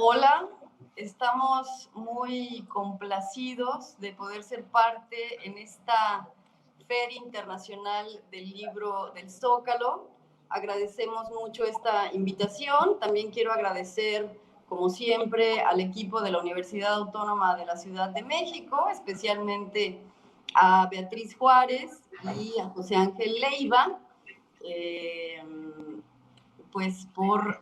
Hola, estamos muy complacidos de poder ser parte en esta Feria Internacional del Libro del Zócalo. Agradecemos mucho esta invitación. También quiero agradecer, como siempre, al equipo de la Universidad Autónoma de la Ciudad de México, especialmente a Beatriz Juárez y a José Ángel Leiva, pues por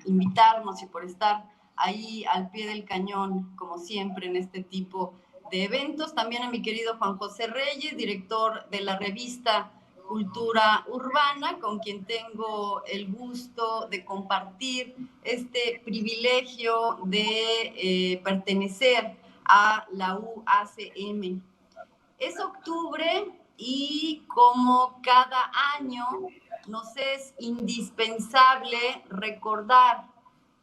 invitarnos y por estar ahí al pie del cañón, como siempre, en este tipo de eventos. También a mi querido Juan José Reyes, director de la revista Cultura Urbana, con quien tengo el gusto de compartir este privilegio de pertenecer a la UACM. Es octubre y como cada año nos es indispensable recordar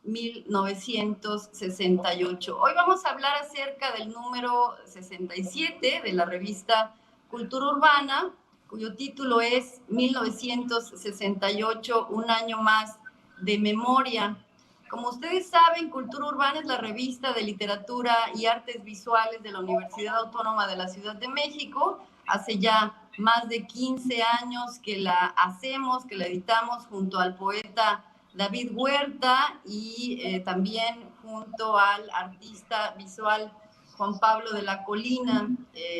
1968. Hoy vamos a hablar acerca del número 67 de la revista Cultura Urbana, cuyo título es 1968, un año más de memoria. Como ustedes saben, Cultura Urbana es la revista de literatura y artes visuales de la Universidad Autónoma de la Ciudad de México. Hace ya más de 15 años que la hacemos, que la editamos junto al poeta David Huerta y también junto al artista visual Juan Pablo de la Colina.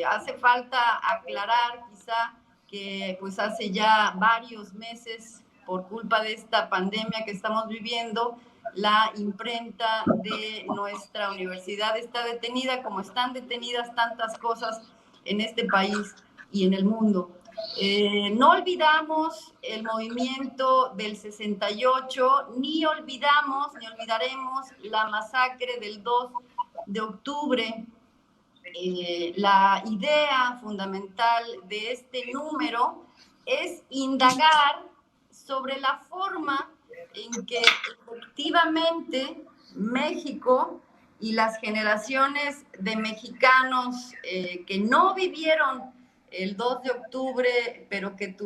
Hace falta aclarar quizá que pues hace ya varios meses, por culpa de esta pandemia que estamos viviendo, la imprenta de nuestra universidad está detenida, como están detenidas tantas cosas en este país y en el mundo. No olvidamos el movimiento del 68, ni olvidaremos la masacre del 2 de octubre. La idea fundamental de este número es indagar sobre la forma en que efectivamente México y las generaciones de mexicanos que no vivieron el 2 de octubre, pero que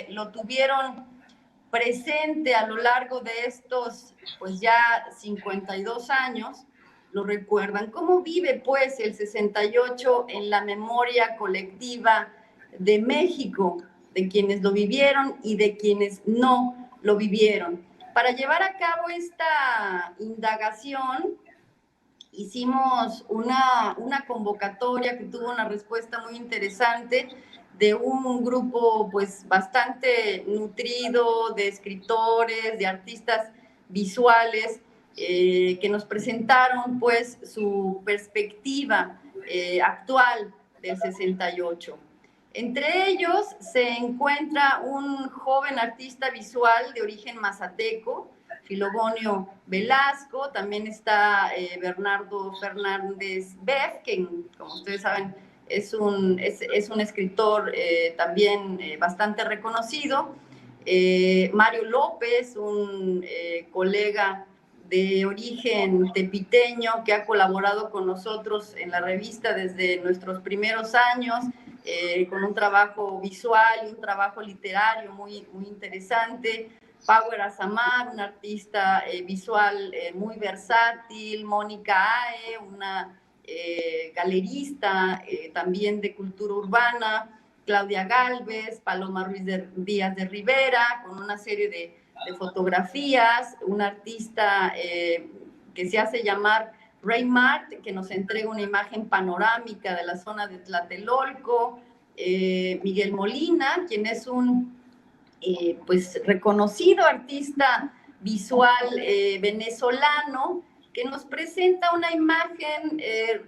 lo tuvieron presente a lo largo de estos, pues ya 52 años, lo recuerdan. ¿Cómo vive, pues, el 68 en la memoria colectiva de México, de quienes lo vivieron y de quienes no lo vivieron? Para llevar a cabo esta indagación, hicimos una convocatoria que tuvo una respuesta muy interesante de un grupo pues bastante nutrido de escritores, de artistas visuales, que nos presentaron pues su perspectiva actual del 68. Entre ellos se encuentra un joven artista visual de origen mazateco, Filogonio Velasco. También está Bernardo Fernández Beff, que como ustedes saben es un escritor también bastante reconocido. Mario López, un colega de origen tepiteño que ha colaborado con nosotros en la revista desde nuestros primeros años, con un trabajo visual y un trabajo literario muy, muy interesante. Power Azamar, una artista visual muy versátil. Mónica Ae, una galerista también de cultura urbana. Claudia Galvez, Paloma Ruiz Díaz de Rivera, con una serie de fotografías. Un artista que se hace llamar Ray Mart, que nos entrega una imagen panorámica de la zona de Tlatelolco. Miguel Molina, quien es un pues reconocido artista visual venezolano, que nos presenta una imagen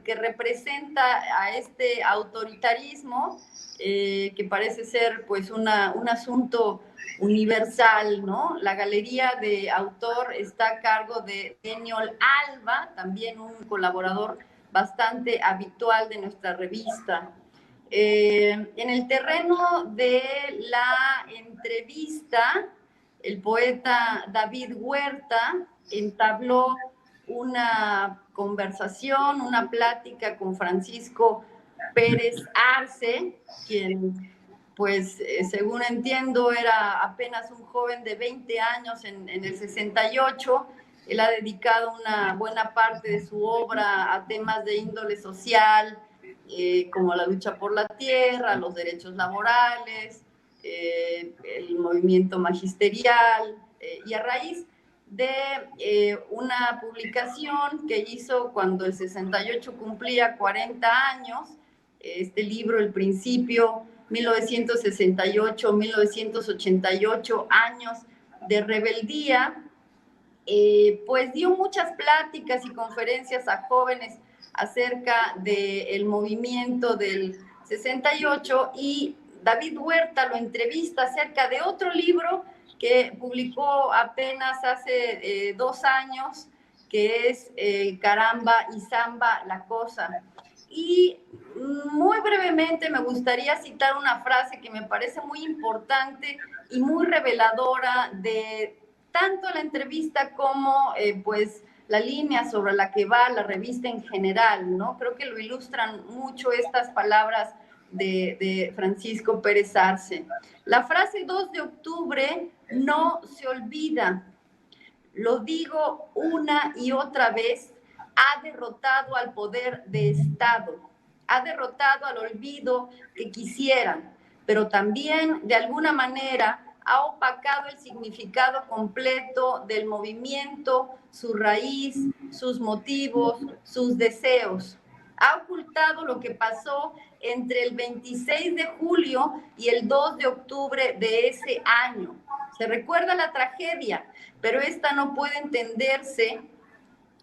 que representa a este autoritarismo que parece ser pues un asunto universal, ¿no? La galería de autor está a cargo de Daniel Alba, también un colaborador bastante habitual de nuestra revista. En el terreno de la entrevista, el poeta David Huerta entabló una conversación, una plática con Francisco Pérez Arce, quien, pues, según entiendo, era apenas un joven de 20 años en el 68, Él ha dedicado una buena parte de su obra a temas de índole social, como la lucha por la tierra, los derechos laborales, el movimiento magisterial, y a raíz de una publicación que hizo cuando el 68 cumplía 40 años, este libro, El Principio, 1968-1988, años de rebeldía, pues dio muchas pláticas y conferencias a jóvenes acerca del movimiento del 68, y David Huerta lo entrevista acerca de otro libro que publicó apenas hace 2 años, que es Caramba y Zamba la Cosa. Y muy brevemente me gustaría citar una frase que me parece muy importante y muy reveladora de tanto la entrevista como pues la línea sobre la que va la revista en general, ¿no? Creo que lo ilustran mucho estas palabras de Francisco Pérez Arce. La frase 2 de octubre no se olvida, lo digo una y otra vez, ha derrotado al poder de Estado, ha derrotado al olvido que quisieran, pero también de alguna manera ha opacado el significado completo del movimiento, su raíz, sus motivos, sus deseos. Ha ocultado lo que pasó entre el 26 de julio y el 2 de octubre de ese año. Se recuerda la tragedia, pero esta no puede entenderse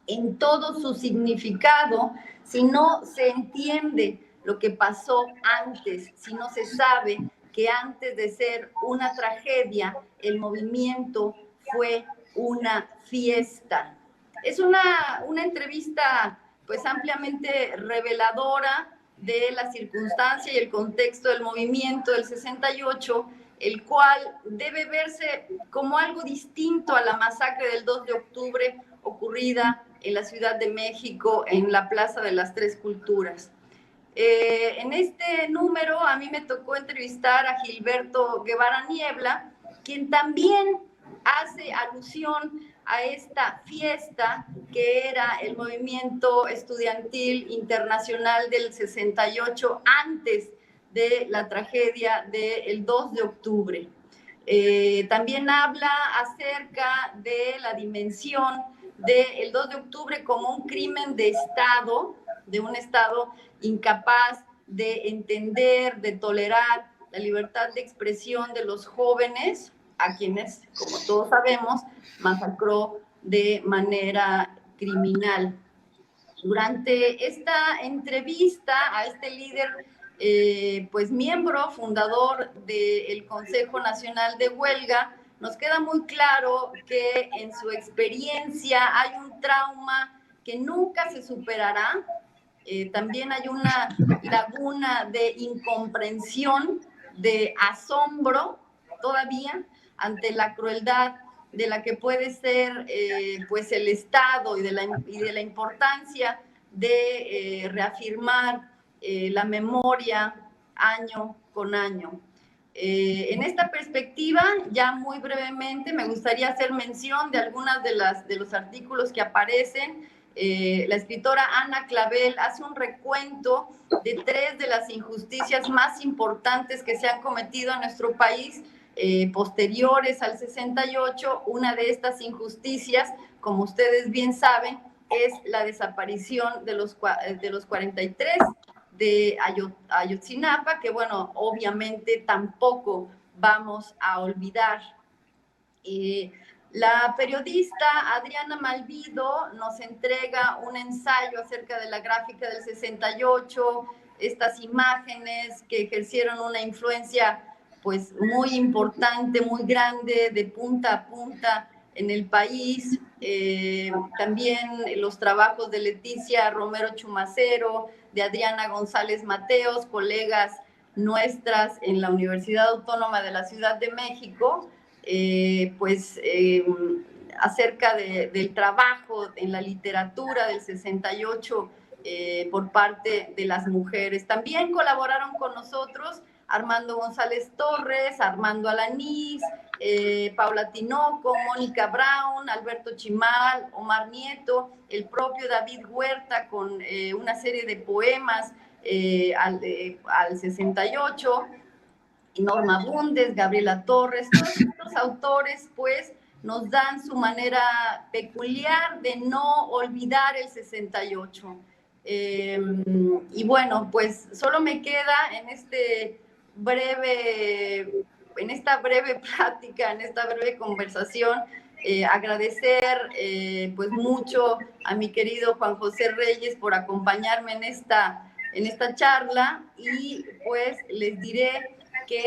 en todo su significado si no se entiende lo que pasó antes, si no se sabe que antes de ser una tragedia, el movimiento fue una fiesta. Es una entrevista pues ampliamente reveladora de la circunstancia y el contexto del movimiento del 68, el cual debe verse como algo distinto a la masacre del 2 de octubre ocurrida en la Ciudad de México, en la Plaza de las Tres Culturas. En este número a mí me tocó entrevistar a Gilberto Guevara Niebla, quien también hace alusión a esta fiesta que era el movimiento estudiantil internacional del 68 antes de la tragedia del 2 de octubre. También habla acerca de la dimensión del 2 de octubre como un crimen de Estado, de un Estado incapaz de entender, de tolerar la libertad de expresión de los jóvenes, a quienes, como todos sabemos, masacró de manera criminal. Durante esta entrevista a este líder, pues miembro fundador del Consejo Nacional de Huelga, nos queda muy claro que en su experiencia hay un trauma que nunca se superará. También hay una laguna de incomprensión, de asombro todavía ante la crueldad de la que puede ser pues el Estado y de la importancia de reafirmar la memoria año con año. En esta perspectiva, ya muy brevemente, me gustaría hacer mención de algunas de los artículos que aparecen. La escritora Ana Clavel hace un recuento de 3 de las injusticias más importantes que se han cometido en nuestro país posteriores al 68. Una de estas injusticias, como ustedes bien saben, es la desaparición de los 43 de Ayotzinapa, que bueno, obviamente tampoco vamos a olvidar. La periodista Adriana Malvido nos entrega un ensayo acerca de la gráfica del 68, estas imágenes que ejercieron una influencia pues muy importante, muy grande, de punta a punta en el país. También los trabajos de Leticia Romero Chumacero, de Adriana González Mateos, colegas nuestras en la Universidad Autónoma de la Ciudad de México, acerca del trabajo en la literatura del 68 por parte de las mujeres. También colaboraron con nosotros Armando González Torres, Armando Alanís, Paula Tinoco, Mónica Brown, Alberto Chimal, Omar Nieto, el propio David Huerta con una serie de poemas al 68, Norma Bundes, Gabriela Torres, todos estos autores pues nos dan su manera peculiar de no olvidar el 68. Y bueno, pues solo me queda en esta breve plática, en esta breve conversación, agradecer pues mucho a mi querido Juan José Reyes por acompañarme en esta charla, y pues les diré que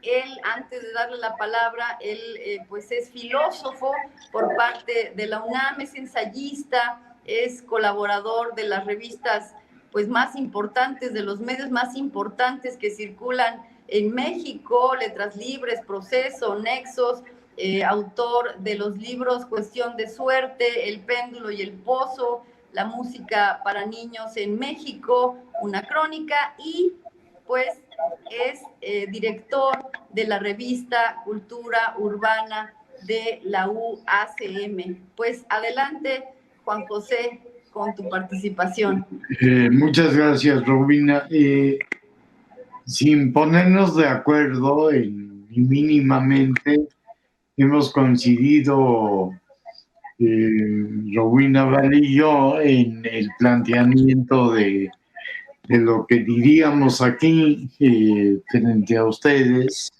él, antes de darle la palabra, él pues es filósofo por parte de la UNAM, es ensayista, es colaborador de las revistas pues más importantes, de los medios más importantes que circulan en México, Letras Libres, Proceso, Nexos, autor de los libros Cuestión de Suerte, El Péndulo y el Pozo, La música para niños en México, una crónica, y pues es director de la revista Cultura Urbana de la UACM. Pues adelante, Juan José, con tu participación. Muchas gracias, Robina. Sin ponernos de acuerdo mínimamente, hemos coincidido, Robina Valley y yo, en el planteamiento de lo que diríamos aquí frente a ustedes.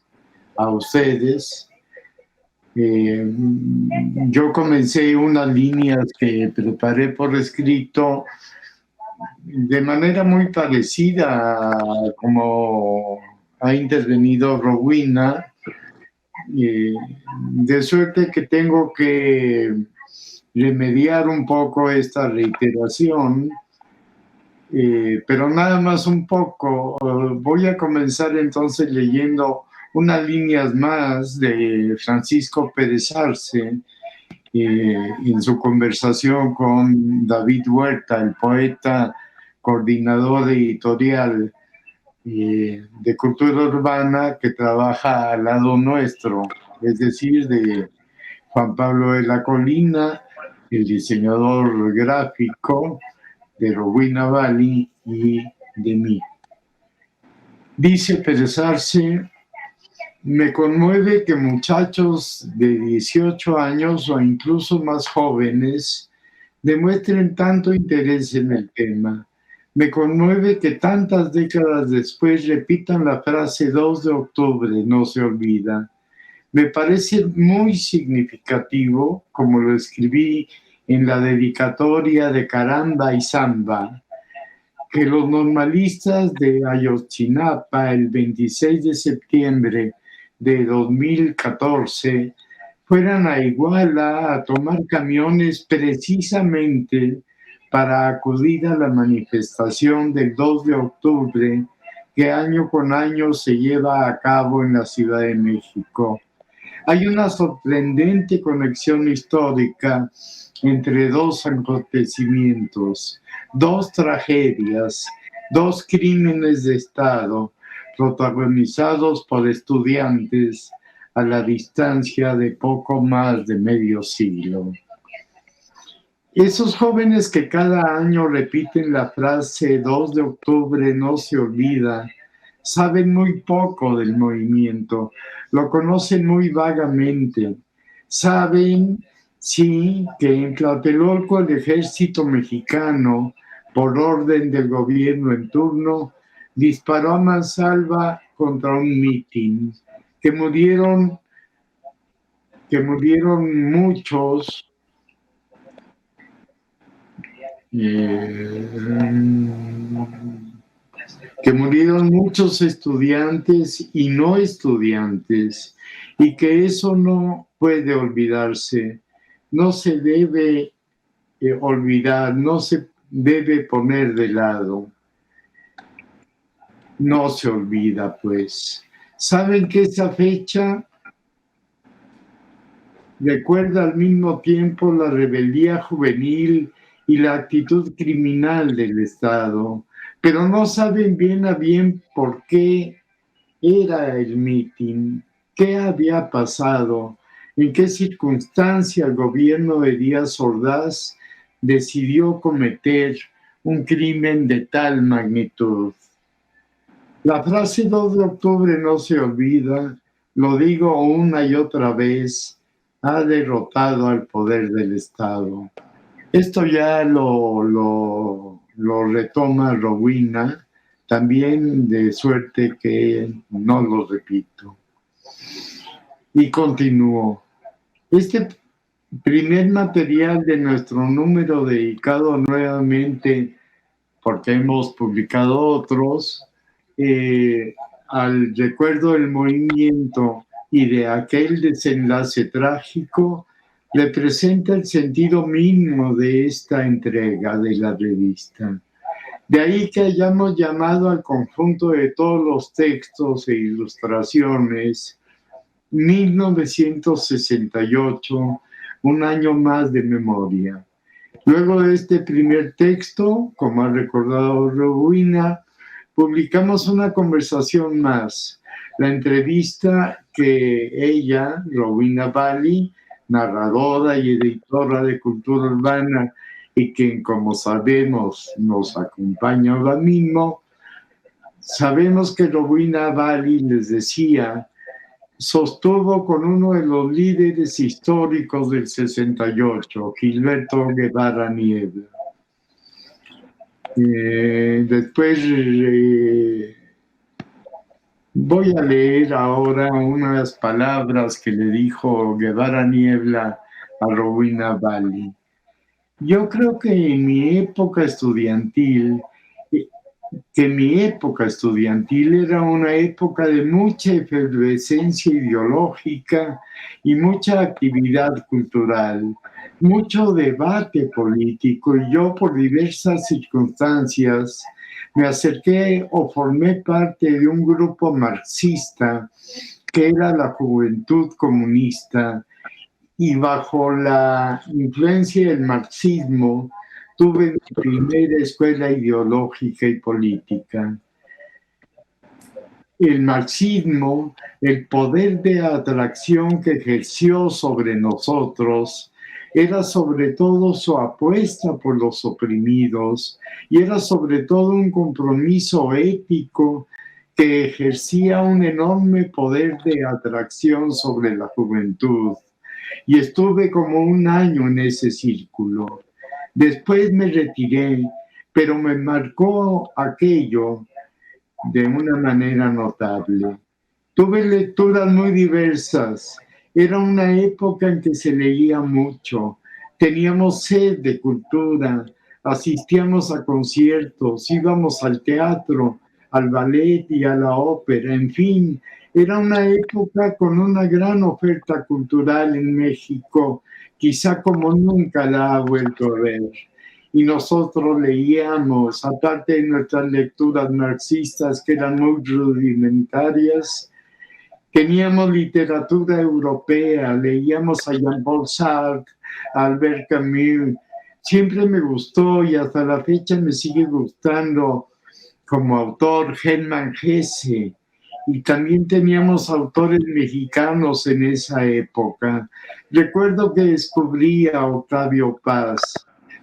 Yo comencé unas líneas que preparé por escrito de manera muy parecida a como ha intervenido Rowena, de suerte que tengo que remediar un poco esta reiteración, pero nada más un poco. Voy a comenzar entonces leyendo unas líneas más de Francisco Pérez Arce, en su conversación con David Huerta, el poeta coordinador editorial de Cultura Urbana, que trabaja al lado nuestro, es decir, de Juan Pablo de la Colina, el diseñador gráfico, de Rowena Valley y de mí. Dice Pérez Arce: me conmueve que muchachos de 18 años o incluso más jóvenes demuestren tanto interés en el tema. Me conmueve que tantas décadas después repitan la frase 2 de octubre, no se olvida. Me parece muy significativo, como lo escribí en la dedicatoria de Caramba y Samba, que los normalistas de Ayotzinapa el 26 de septiembre de 2014 fueran a Iguala a tomar camiones precisamente para acudir a la manifestación del 2 de octubre que año con año se lleva a cabo en la Ciudad de México. Hay una sorprendente conexión histórica entre dos acontecimientos, dos tragedias, dos crímenes de Estado protagonizados por estudiantes a la distancia de poco más de medio siglo. Esos jóvenes que cada año repiten la frase 2 de octubre no se olvida, saben muy poco del movimiento, lo conocen muy vagamente. Saben, sí, que en Tlatelolco el ejército mexicano, por orden del gobierno en turno, disparó a mansalva contra un mitin, que murieron muchos, estudiantes y no estudiantes, y que eso no puede olvidarse, no se debe olvidar, no se debe poner de lado. No se olvida, pues. ¿Saben que esa fecha recuerda al mismo tiempo la rebeldía juvenil y la actitud criminal del Estado? Pero no saben bien a bien por qué era el mitin, qué había pasado, en qué circunstancia el gobierno de Díaz Ordaz decidió cometer un crimen de tal magnitud. La frase 2 de octubre no se olvida, lo digo una y otra vez, ha derrotado al poder del Estado. Esto ya lo retoma Rowena, también de suerte que no lo repito. Y continúo. Este primer material de nuestro número dedicado nuevamente, porque hemos publicado otros, al recuerdo del movimiento y de aquel desenlace trágico, representa el sentido mínimo de esta entrega de la revista. De ahí que hayamos llamado al conjunto de todos los textos e ilustraciones 1968, un año más de memoria. Luego de este primer texto, como ha recordado Rowena, publicamos una conversación más, la entrevista que ella, Rowena Bali, narradora y editora de Cultura Urbana, y quien, como sabemos, nos acompaña ahora mismo, sabemos que Rowena Bali, les decía, sostuvo con uno de los líderes históricos del 68, Gilberto Guevara Niebla. Después voy a leer ahora unas palabras que le dijo Guevara Niebla a Rowena Bali. Yo creo que mi época estudiantil era una época de mucha efervescencia ideológica y mucha actividad cultural, mucho debate político, y yo por diversas circunstancias me acerqué o formé parte de un grupo marxista que era la Juventud Comunista, y bajo la influencia del marxismo tuve mi primera escuela ideológica y política. El marxismo, el poder de atracción que ejerció sobre nosotros, era sobre todo su apuesta por los oprimidos y era sobre todo un compromiso ético que ejercía un enorme poder de atracción sobre la juventud. Y estuve como un año en ese círculo. Después me retiré, pero me marcó aquello de una manera notable. Tuve lecturas muy diversas. Era una época en que se leía mucho. Teníamos sed de cultura. Asistíamos a conciertos, íbamos al teatro, al ballet y a la ópera. En fin, era una época con una gran oferta cultural en México, quizá como nunca la ha vuelto a ver. Y nosotros leíamos, aparte de nuestras lecturas marxistas que eran muy rudimentarias, teníamos literatura europea, leíamos a Jean-Paul Sartre, a Albert Camus. Siempre me gustó y hasta la fecha me sigue gustando como autor Hermann Hesse. Y también teníamos autores mexicanos en esa época. Recuerdo que descubrí a Octavio Paz.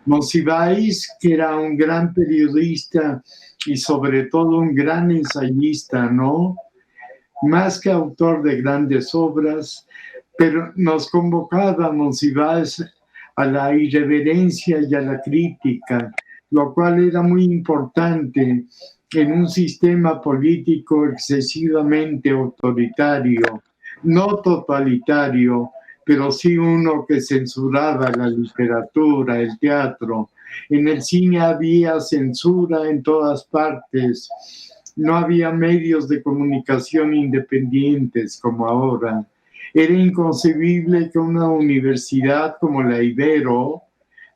Monsiváis, que era un gran periodista y sobre todo un gran ensayista, ¿no? Más que autor de grandes obras, pero nos convocaba Monsiváis a la irreverencia y a la crítica, lo cual era muy importante en un sistema político excesivamente autoritario, no totalitario, pero sí uno que censuraba la literatura, el teatro. En el cine había censura en todas partes. No había medios de comunicación independientes como ahora. Era inconcebible que una universidad como la Ibero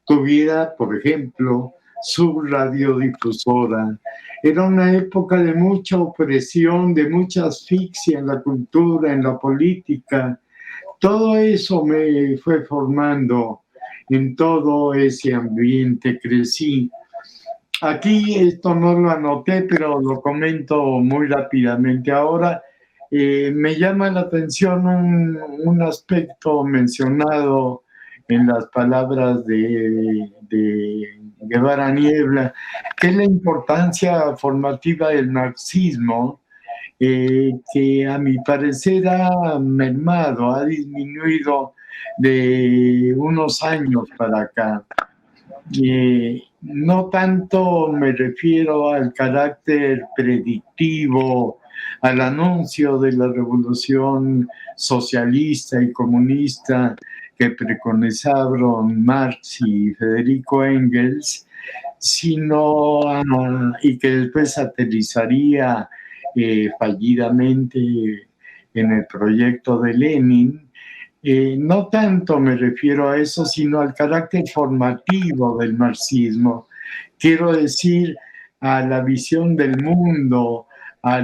tuviera, por ejemplo, su radiodifusora. Era una época de mucha opresión, de mucha asfixia en la cultura, en la política. Todo eso me fue formando en todo ese ambiente, crecí. Aquí esto no lo anoté, pero lo comento muy rápidamente ahora. Me llama la atención un aspecto mencionado en las palabras de Guevara Niebla, que es la importancia formativa del marxismo, que a mi parecer ha mermado, ha disminuido de unos años para acá. No tanto me refiero al carácter predictivo, al anuncio de la revolución socialista y comunista que preconizaron Marx y Federico Engels, sino y que después aterrizaría fallidamente en el proyecto de Lenin. No tanto me refiero a eso, sino al carácter formativo del marxismo. Quiero decir, a la visión del mundo, a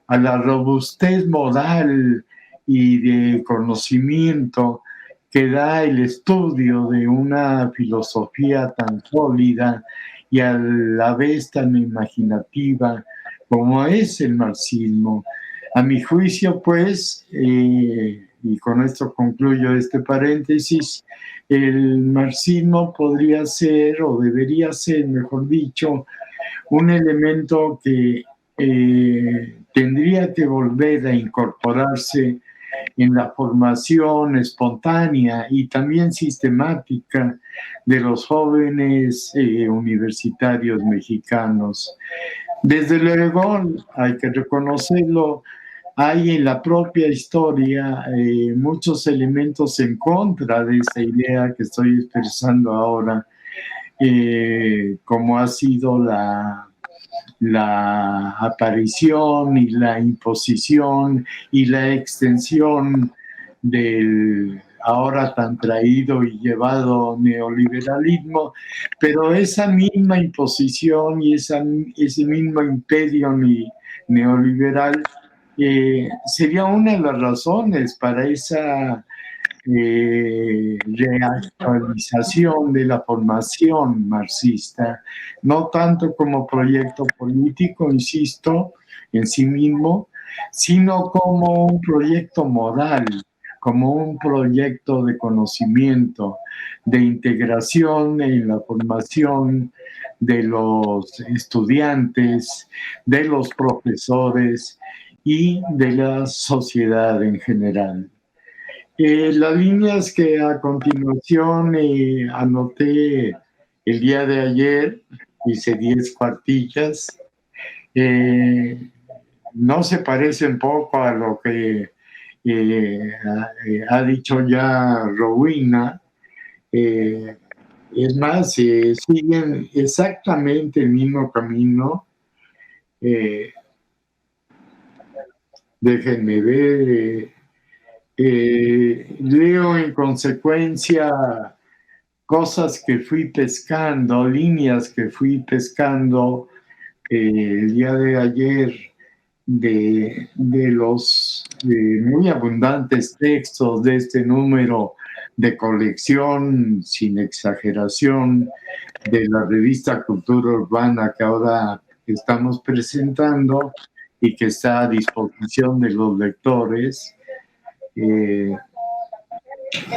la robustez moral y de conocimiento que da el estudio de una filosofía tan sólida y a la vez tan imaginativa como es el marxismo. A mi juicio, pues, y con esto concluyo este paréntesis, el marxismo podría ser, o debería ser, mejor dicho, un elemento que tendría que volver a incorporarse en la formación espontánea y también sistemática de los jóvenes universitarios mexicanos. Desde luego, hay que reconocerlo, hay en la propia historia muchos elementos en contra de esta idea que estoy expresando ahora, como ha sido la aparición y la imposición y la extensión del ahora tan traído y llevado neoliberalismo, pero esa misma imposición y ese mismo imperio neoliberal sería una de las razones para esa reactualización de la formación marxista, no tanto como proyecto político, insisto, en sí mismo, sino como un proyecto moral, como un proyecto de conocimiento, de integración en la formación de los estudiantes, de los profesores y de la sociedad en general. Las líneas que a continuación anoté el día de ayer, hice 10 cuartillas, no se parecen poco a lo que ha dicho ya Rowena. Es más, siguen exactamente el mismo camino. Déjenme ver. Leo en consecuencia cosas que fui pescando, líneas que fui pescando el día de ayer de los muy abundantes textos de este número de colección, sin exageración, de la revista Cultura Urbana que ahora estamos presentando y que está a disposición de los lectores.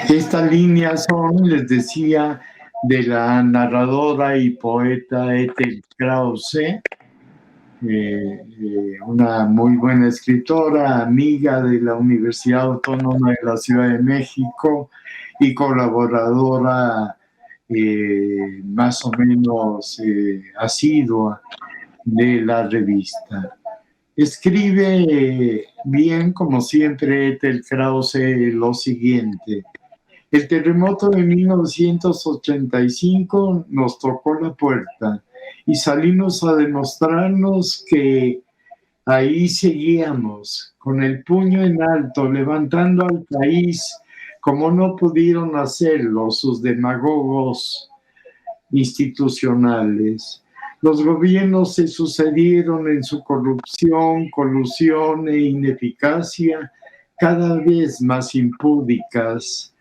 Estas líneas son, les decía, de la narradora y poeta Ethel Krause, una muy buena escritora, amiga de la Universidad Autónoma de la Ciudad de México y colaboradora más o menos asidua de la revista. Escribe bien, como siempre, Ethel Krause, lo siguiente. El terremoto de 1985 nos tocó la puerta y salimos a demostrarnos que ahí seguíamos, con el puño en alto, levantando al país como no pudieron hacerlo sus demagogos institucionales. Los gobiernos se sucedieron en su corrupción, colusión e ineficacia cada vez más impúdicas.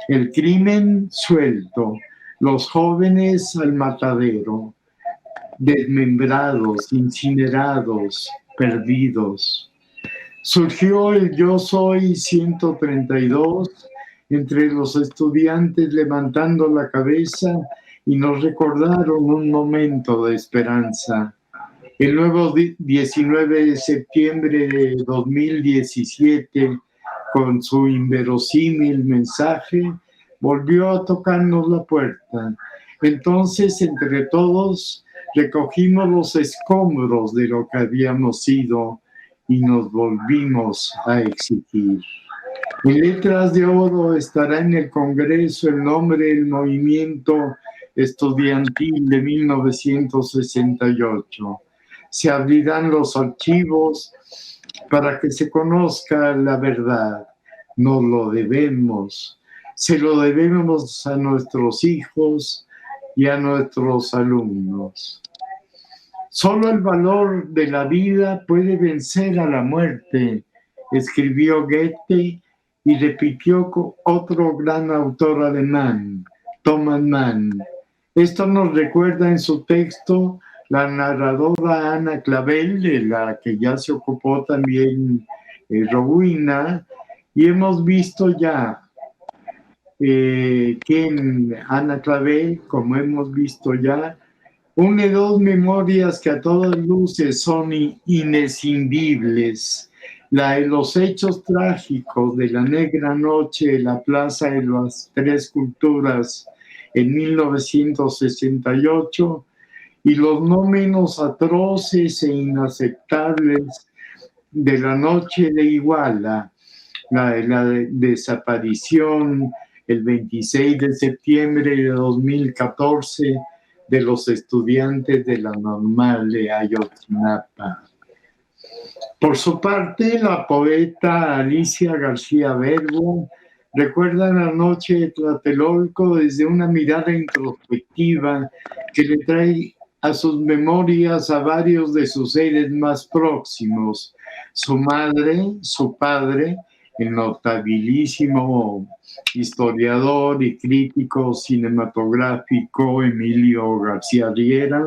El crimen suelto, los jóvenes al matadero, desmembrados, incinerados, perdidos. Surgió el Yo Soy 132 entre los estudiantes levantando la cabeza y nos recordaron un momento de esperanza. El nuevo 19 de septiembre de 2017, con su inverosímil mensaje, volvió a tocarnos la puerta. Entonces, entre todos, recogimos los escombros de lo que habíamos sido y nos volvimos a exigir. En letras de oro estará en el Congreso el nombre del movimiento estudiantil de 1968. Se abrirán los archivos para que se conozca la verdad. Nos lo debemos. Se lo debemos a nuestros hijos y a nuestros alumnos. Solo el valor de la vida puede vencer a la muerte, escribió Goethe y repitió otro gran autor alemán, Thomas Mann. Esto nos recuerda en su texto la narradora Ana Clavel, de la que ya se ocupó también Rowena, y hemos visto ya que en Ana Clavel, como hemos visto ya, une dos memorias que a todas luces son inescindibles. La de los hechos trágicos de la Negra Noche en la Plaza de las Tres Culturas en 1968 y los no menos atroces e inaceptables de la Noche de Iguala, la de la desaparición el 26 de septiembre de 2014 de los estudiantes de la Normal de Ayotzinapa. Por su parte, la poeta Alicia García Verbo recuerda la noche de Tlatelolco desde una mirada introspectiva que le trae a sus memorias a varios de sus seres más próximos, su madre, su padre, el notabilísimo historiador y crítico cinematográfico Emilio García Riera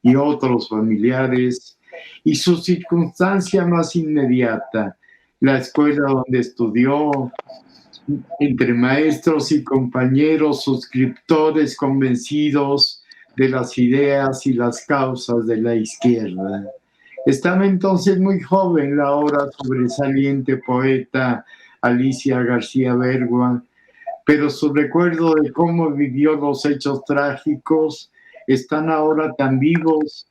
y otros familiares, y su circunstancia más inmediata, la escuela donde estudió, entre maestros y compañeros suscriptores convencidos de las ideas y las causas de la izquierda. Estaba entonces muy joven la ahora sobresaliente poeta Alicia García Verbo, pero su recuerdo de cómo vivió los hechos trágicos están ahora tan vivos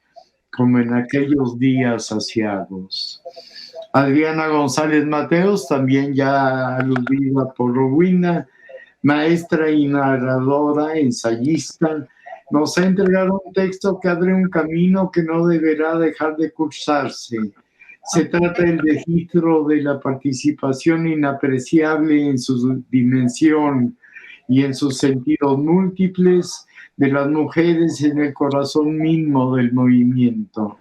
como en aquellos días aciagos. Adriana González Mateos, también ya aludida por Rowena, maestra y narradora, ensayista, nos ha entregado un texto que abre un camino que no deberá dejar de cursarse. Se trata del registro de la participación inapreciable en su dimensión y en sus sentidos múltiples de las mujeres en el corazón mismo del movimiento.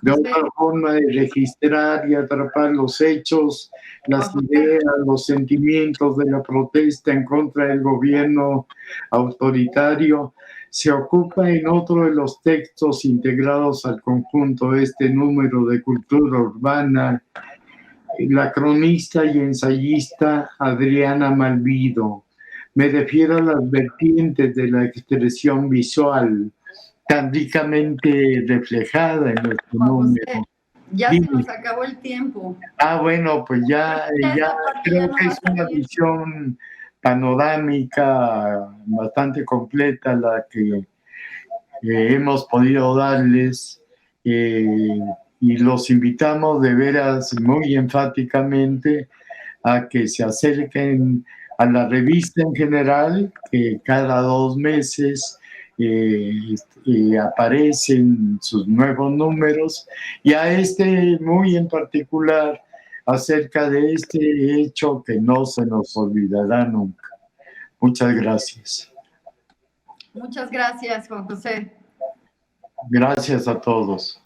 De otra forma de registrar y atrapar los hechos, las ideas, los sentimientos de la protesta en contra del gobierno autoritario, se ocupa en otro de los textos integrados al conjunto de este número de Cultura Urbana, la cronista y ensayista Adriana Malvido. Me refiero a las vertientes de la expresión visual, tan ricamente reflejada en nuestro número. Ya se nos acabó el tiempo. Bueno, pues ya creo que es una visión panorámica bastante completa la que hemos podido darles, y los invitamos de veras muy enfáticamente a que se acerquen a la revista en general, que cada 2 meses aparecen sus nuevos números, y a este muy en particular acerca de este hecho que no se nos olvidará nunca. Muchas gracias. Muchas gracias, Juan José. Gracias a todos.